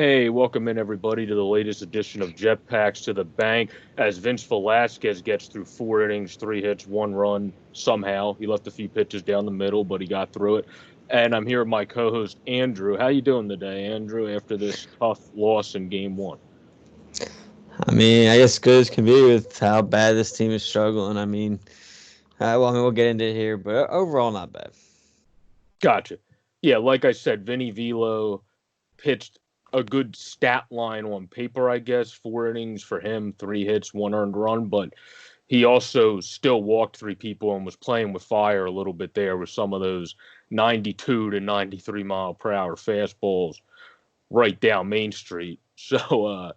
Hey, welcome in everybody to the latest edition of Jetpacks to the Bank. As Vince Velasquez gets through 4 innings, 3 hits, 1 run, somehow he left a few pitches down the middle, but he got through it. And I'm here with my co-host Andrew. How you doing today, Andrew? After this tough loss in Game 1? I mean, I guess good as can be with how bad this team is struggling. We'll get into it here, but overall, not bad. Gotcha. Yeah, like I said, Vinny Velo pitched a good stat line on paper, I guess. 4 innings for him, 3 hits, 1 earned run, but he also still walked 3 people and was playing with fire a little bit there with some of those 92 to 93 mile per hour fastballs right down Main Street. So,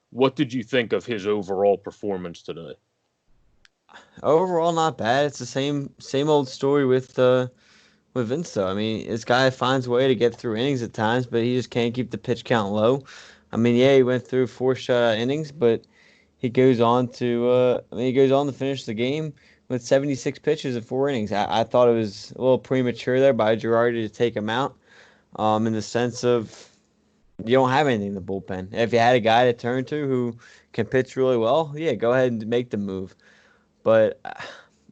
what did you think of his overall performance today? Overall, not bad. It's the same old story with Vince, though. I mean, this guy finds a way to get through innings at times, but he just can't keep the pitch count low. I mean, yeah, he went through 4 shutout innings, but he goes on to finish the game with 76 pitches in 4 innings. I thought it was a little premature there by Girardi to take him out, in the sense of you don't have anything in the bullpen. If you had a guy to turn to who can pitch really well, yeah, go ahead and make the move. But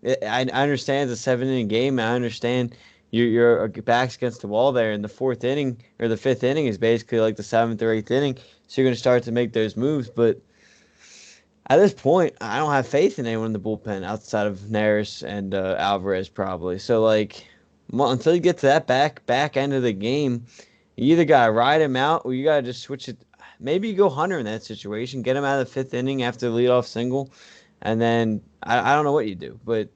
I understand it's a 7 inning game. I understand your back's against the wall there, and the fourth inning or the fifth inning is basically like the seventh or eighth inning. So you're going to start to make those moves. But at this point, I don't have faith in anyone in the bullpen outside of Neris and Alvarez probably. So like, until you get to that back end of the game, you either gotta ride him out or you gotta just switch it. Maybe you go Hunter in that situation, get him out of the fifth inning after the leadoff single, and then I don't know what you do. But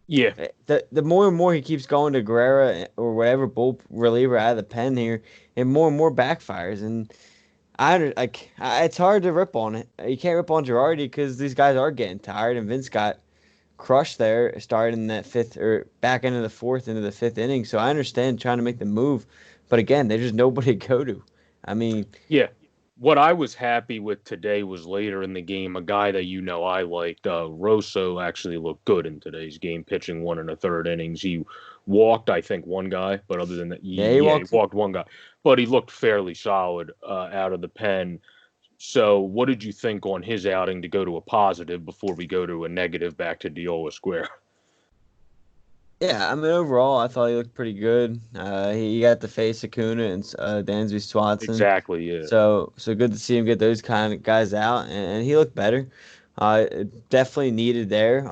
Yeah, the more and more he keeps going to Guerrera or whatever bull reliever out of the pen here, and more backfires. And it's hard to rip on it. You can't rip on Girardi because these guys are getting tired, and Vince got crushed there starting in that fifth or back end of the fourth into the fifth inning. So I understand trying to make the move, but again, there's just nobody to go to. I mean, yeah. What I was happy with today was later in the game, a guy that I liked, Rosso, actually looked good in today's game, pitching 1 1/3 innings. He walked, I think, one guy, but other than that, yeah, he he walked. walked one guy, but he looked fairly solid out of the pen. So, what did you think on his outing to go to a positive before we go to a negative back to Diola Square? Yeah, I mean overall, I thought he looked pretty good. He got to face Acuna and Dansby Swanson, Exactly, yeah. so good to see him get those kind of guys out, and he looked better. Definitely needed there.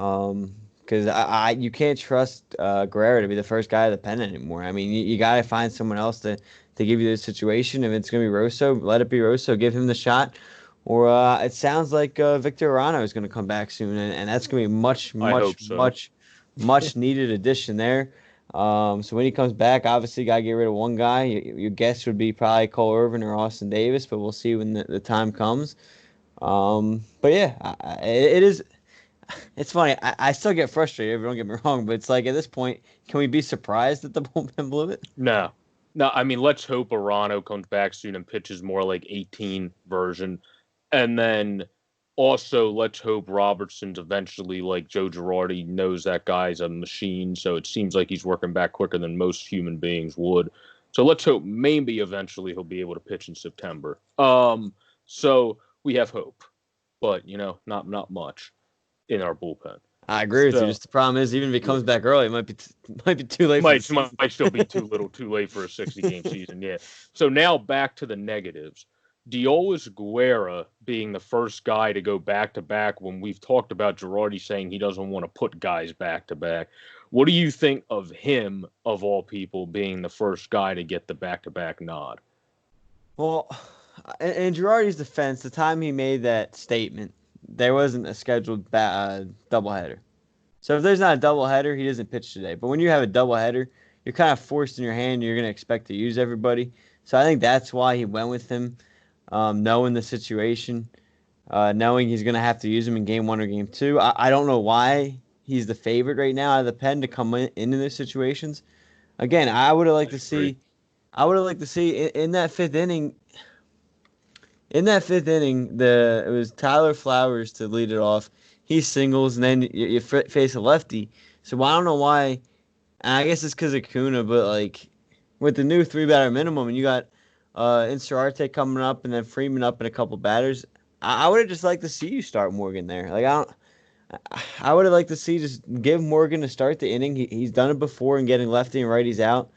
Because you can't trust Guerrero to be the first guy to the pen anymore. I mean, you got to find someone else to give you this situation. If it's gonna be Rosso, let it be Rosso. Give him the shot. Or it sounds like Victor Arano is going to come back soon, and that's going to be I hope so. much needed addition there. So when he comes back, obviously got to get rid of one guy. Your guess would be probably Cole Irvin or Austin Davis, but we'll see when the time comes. But yeah, it is. It's funny. I still get frustrated. Don't get me wrong, but it's like at this point, can we be surprised that the bullpen blew it? No. No, I mean, let's hope Arano comes back soon and pitches more like 18 version. And then also, let's hope Robertson's eventually, like Joe Girardi, knows that guy's a machine. So it seems like he's working back quicker than most human beings would. So let's hope maybe eventually he'll be able to pitch in September. So we have hope, but not much in our bullpen. I agree with you. So Just the problem is, even if he yeah, comes back early, it might be too late for the might season. might still be too little, too late for a 60-game season. Yeah. So now back to the negatives. Diolis Guerra being the first guy to go back to back when we've talked about Girardi saying he doesn't want to put guys back to back. What do you think of him, of all people, being the first guy to get the back to back nod? Well, in Girardi's defense, the time he made that statement, there wasn't a scheduled doubleheader. So if there's not a doubleheader, he doesn't pitch today. But when you have a doubleheader, you're kind of forced in your hand. You're going to expect to use everybody. So I think that's why he went with him, knowing the situation, knowing he's going to have to use him in game one or game two. I don't know why he's the favorite right now out of the pen to come into those situations. Again, I would have liked I to agree. see. I would have liked to see in that fifth inning. In that fifth inning, it was Tyler Flowers to lead it off. He singles, and then you face a lefty. So I don't know why. And I guess it's because of Kuna, but like with the new three batter minimum, and you got Incerarte coming up, and then Freeman up in a couple batters. I would have just liked to see you start Morgan there. Like I would have liked to see just give Morgan to start the inning. He's done it before in getting lefty and righties out.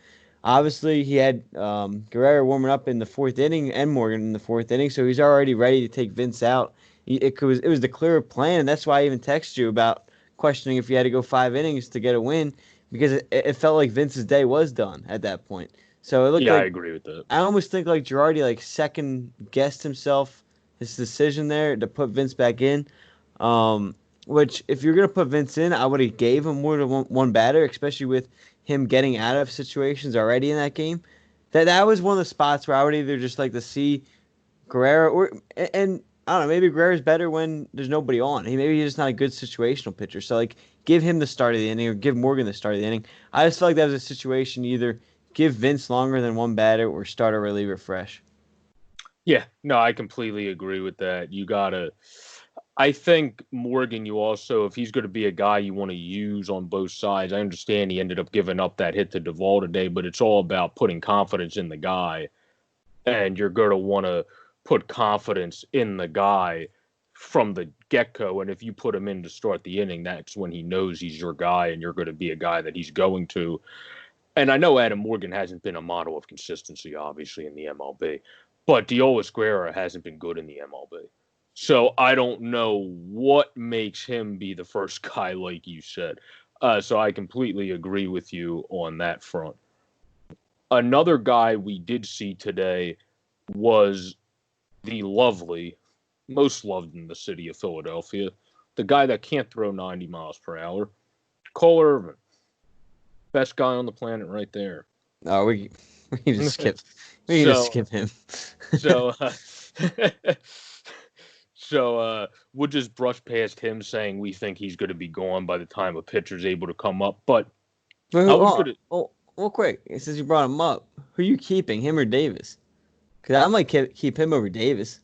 Obviously, he had Guerrero warming up in the fourth inning and Morgan in the fourth inning, so he's already ready to take Vince out. It was the clearer plan, and that's why I even texted you about questioning if you had to go 5 innings to get a win because it felt like Vince's day was done at that point. So it looked Yeah, I like agree with that. I almost think like Girardi like second guessed himself his decision there to put Vince back in. Um, which if you're gonna put Vince in, I would have gave him more than one batter, especially with him getting out of situations already in that game. That was one of the spots where I would either just like to see Guerrero and I don't know, maybe Guerrero's better when there's nobody on. Maybe he's just not a good situational pitcher. So like give him the start of the inning or give Morgan the start of the inning. I just felt like that was a situation either give Vince longer than one batter or start a reliever fresh. Yeah, no, I completely agree with that. You gotta. I think Morgan, you also, if he's going to be a guy you want to use on both sides, I understand he ended up giving up that hit to Duvall today, but it's all about putting confidence in the guy. And you're going to want to put confidence in the guy from the get-go. And if you put him in to start the inning, that's when he knows he's your guy and you're going to be a guy that he's going to. And I know Adam Morgan hasn't been a model of consistency, obviously, in the MLB, but Diolis Guerra hasn't been good in the MLB. So I don't know what makes him be the first guy, like you said. So I completely agree with you on that front. Another guy we did see today was the lovely, most loved in the city of Philadelphia, the guy that can't throw 90 miles per hour, Cole Irvin. Best guy on the planet right there. Oh, we can just skip. We can just so skip him. so we'll just brush past him saying we think he's going to be gone by the time a pitcher's able to come up. But Wait, I hold was on. going to Well, quick. Since you brought him up, who are you keeping, him or Davis? Because I might keep him over Davis.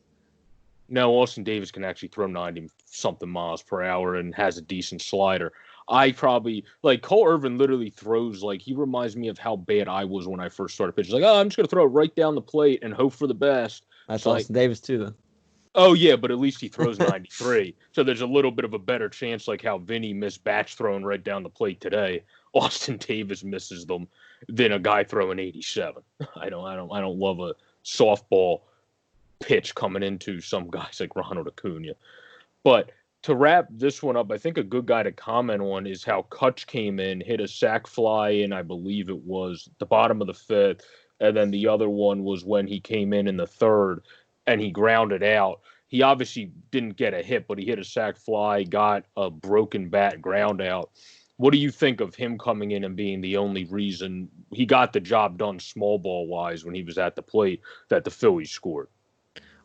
no, Austin Davis can actually throw 90 something miles per hour and has a decent slider. I probably like Cole Irvin literally throws like he reminds me of how bad I was when I first started pitching. Like, oh, I'm just gonna throw it right down the plate and hope for the best. That's It's like, Austin Davis too, though. oh yeah, but at least he throws 93. So there's a little bit of a better chance, like how Vinny missed batch throwing right down the plate today. Austin Davis misses them than a guy throwing 87. I don't love a softball pitch coming into some guys like Ronald Acuna. But to wrap this one up, I think a good guy to comment on is how Kutch came in, hit a sac fly in, I believe it was the bottom of the fifth, and then the other one was when he came in the third and he grounded out. He obviously didn't get a hit, but he hit a sac fly, got a broken bat ground out. What do you think of him coming in and being the only reason he got the job done small ball wise when he was at the plate that the Phillies scored?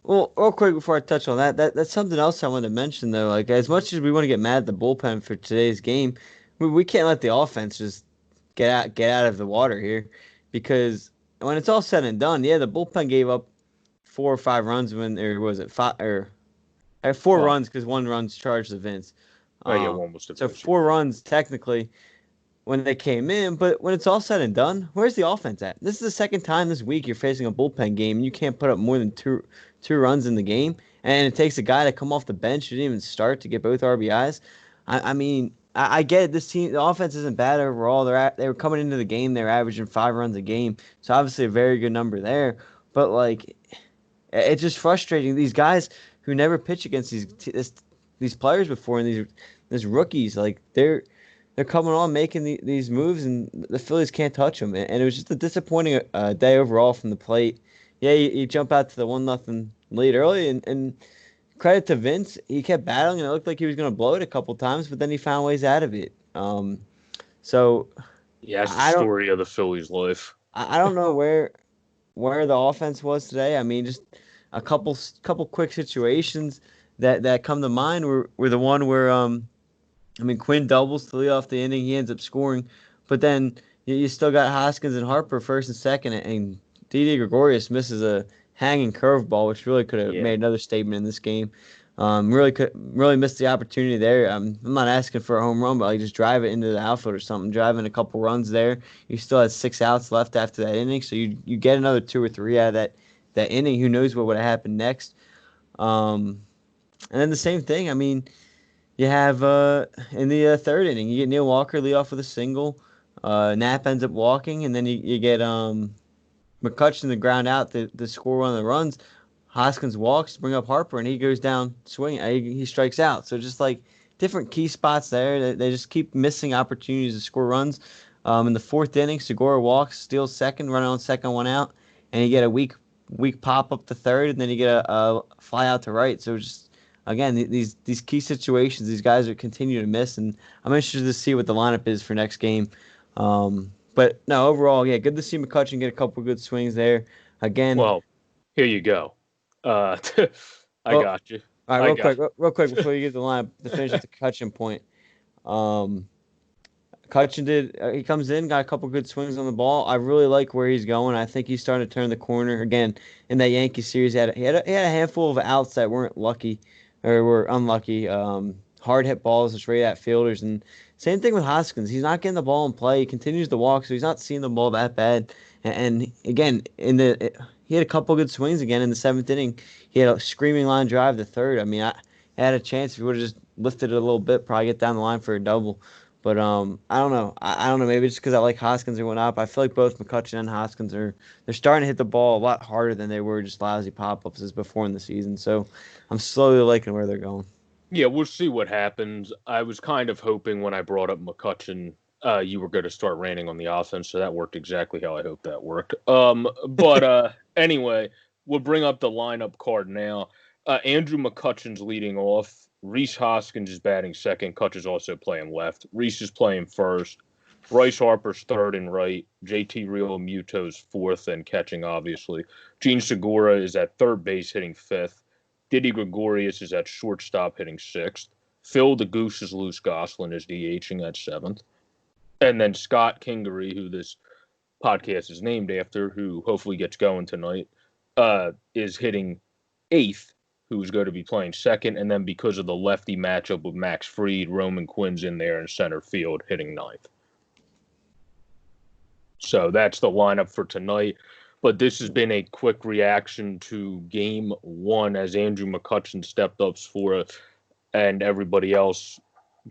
Well, real quick before I touch on that's something else I wanted to mention though. Like as much as we want to get mad at the bullpen for today's game, we can't let the offense just get out of the water here, because when it's all said and done, yeah, the bullpen gave up 4 or 5 runs when or was it five or 4 runs because one run's charged to Vince. Oh yeah, one was to So Vince. 4 runs technically when they came in, but when it's all said and done, where's the offense at? This is the second time this week you're facing a bullpen game and you can't put up more than two runs in the game, and it takes a guy to come off the bench who didn't even start to get both RBIs. I mean, I get it. This team, the offense isn't bad overall. They were coming into the game, they were averaging 5 runs a game, so obviously a very good number there. But like, it's just frustrating. These guys who never pitch against these players before and these rookies, like they're coming on making these moves, and the Phillies can't touch them. And it was just a disappointing day overall from the plate. Yeah, you jump out to the 1-0 lead early, and credit to Vince, he kept battling, and it looked like he was going to blow it a couple times, but then he found ways out of it. So Yeah, that's the I don't story of the Phillies' life. I don't know where the offense was today. I mean, just a couple quick situations that come to mind were the one where I mean, Quinn doubles to lead off the inning. He ends up scoring. But then you still got Hoskins and Harper first and second, and Didi Gregorius misses a hanging curveball, which really could have Yeah. made another statement in this game. Really missed the opportunity there. I'm not asking for a home run, but like just drive it into the outfield or something. Driving a couple runs there. You still had 6 outs left after that inning, so you get another 2 or 3 out of that inning. Who knows what would have happened next? And then the same thing. I mean, you have in the third inning, you get Neil Walker lead off with a single. Knapp ends up walking, and then you get McCutcheon the ground out to score one of the runs. Hoskins walks, bring up Harper, and he goes down swinging. He strikes out. So just like different key spots there, they just keep missing opportunities to score runs. In the fourth inning, Segura walks, steals second, running on second, one out, and you get a weak pop up to third, and then you get a fly out to right. So just again, these key situations, these guys are continue to miss, and I'm interested to see what the lineup is for next game. But no, overall, yeah, good to see McCutcheon get a couple good swings there. Again, Well, here you go. I well, got you. all right, I got real quick before you get the line to finish at the Cutchin point. Cutchin he comes in, got a couple good swings on the ball. I really like where he's going. I think he's starting to turn the corner again. In that Yankee series, he had a handful of outs that weren't lucky or were unlucky. Hard hit balls, just right at fielders, and same thing with Hoskins. He's not getting the ball in play. He continues to walk, so he's not seeing the ball that bad. And again, he had a couple good swings again in the seventh inning. He had a screaming line drive to third. I mean, I had a chance if he would have just lifted it a little bit, probably get down the line for a double. But I don't know. I don't know. Maybe it's because I like Hoskins and whatnot. But I feel like both McCutcheon and Hoskins they're starting to hit the ball a lot harder than they were just lousy pop ups as before in the season. So I'm slowly liking where they're going. Yeah, we'll see what happens. I was kind of hoping when I brought up McCutcheon, you were going to start raining on the offense, so that worked exactly how I hoped that worked. But anyway, we'll bring up the lineup card now. Andrew McCutcheon's leading off. Rhys Hoskins is batting second. Kutch is also playing left. Rhys is playing first. Bryce Harper's third and right. JT Realmuto's fourth and catching, obviously. Gene Segura is at third base hitting fifth. Diddy Gregorius is at shortstop hitting sixth. Phil the Goose is loose. Goslin is DHing at seventh. And then Scott Kingery, who this podcast is named after, who hopefully gets going tonight, is hitting eighth, who's going to be playing second. And then because of the lefty matchup with Max Fried, Roman Quinn's in there in center field hitting ninth. So that's the lineup for tonight. But this has been a quick reaction to game one as Andrew McCutcheon stepped up for it and everybody else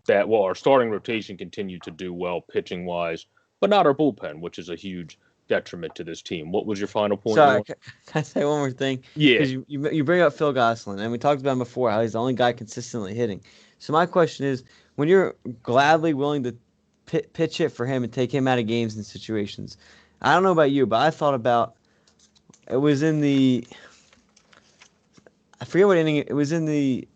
our starting rotation continued to do well pitching wise, but not our bullpen, which is a huge detriment to this team. What was your final point? Sorry, can I say one more thing? Yeah. Because you bring up Phil Goslin, and we talked about him before, how he's the only guy consistently hitting. So my question is, when you're gladly willing to pitch hit for him and take him out of games and situations, I don't know about you, but I thought about it was in the I forget what inning it was in the.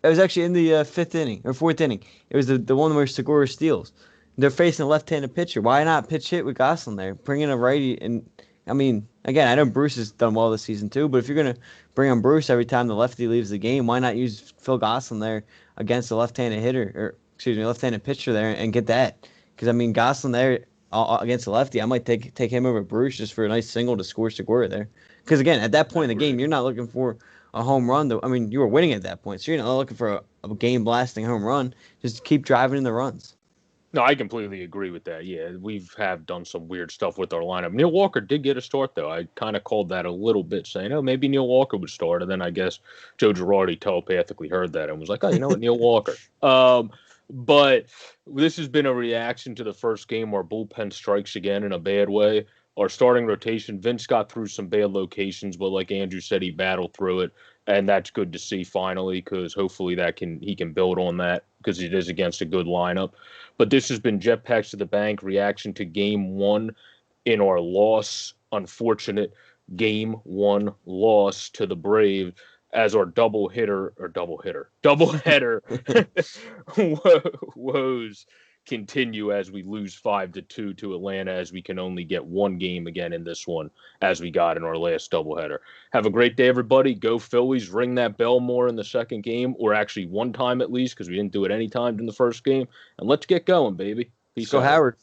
It was actually in the fifth inning or fourth inning. It was the one where Segura steals. They're facing a left-handed pitcher. Why not pitch hit with Goslin there? Bring in a righty, and I mean, again, I know Bruce has done well this season too. But if you're gonna bring on Bruce every time the lefty leaves the game, why not use Phil Goslin there against the left-handed hitter, or excuse me, left-handed pitcher there, and get that? Because I mean, Goslin there against the lefty, I might take him over Bruce just for a nice single to score Segura there. Because again, at that point in the game, you're not looking for a home run. I mean, you were winning at that point, so you're not looking for a game-blasting home run. Just keep driving in the runs. No, I completely agree with that. Yeah, have done some weird stuff with our lineup. Neil Walker did get a start, though. I kind of called that a little bit, saying, oh, maybe Neil Walker would start. And then I guess Joe Girardi telepathically heard that and was like, oh, you know what, Neil Walker. But this has been a reaction to the first game where bullpen strikes again in a bad way. Our starting rotation, Vince got through some bad locations, but like Andrew said, he battled through it. And that's good to see finally, because hopefully he can build on that, because it is against a good lineup. But this has been Jetpacks to the Bank reaction to game one in our unfortunate game one loss to the Braves, as our double header woes continue as we lose 5-2 to Atlanta, as we can only get one game again in this one, as we got in our last doubleheader. Have a great day, everybody. Go Phillies. Ring that bell more in the second game, or actually one time at least, because we didn't do it any time in the first game. And let's get going, baby. Peace out. Howard.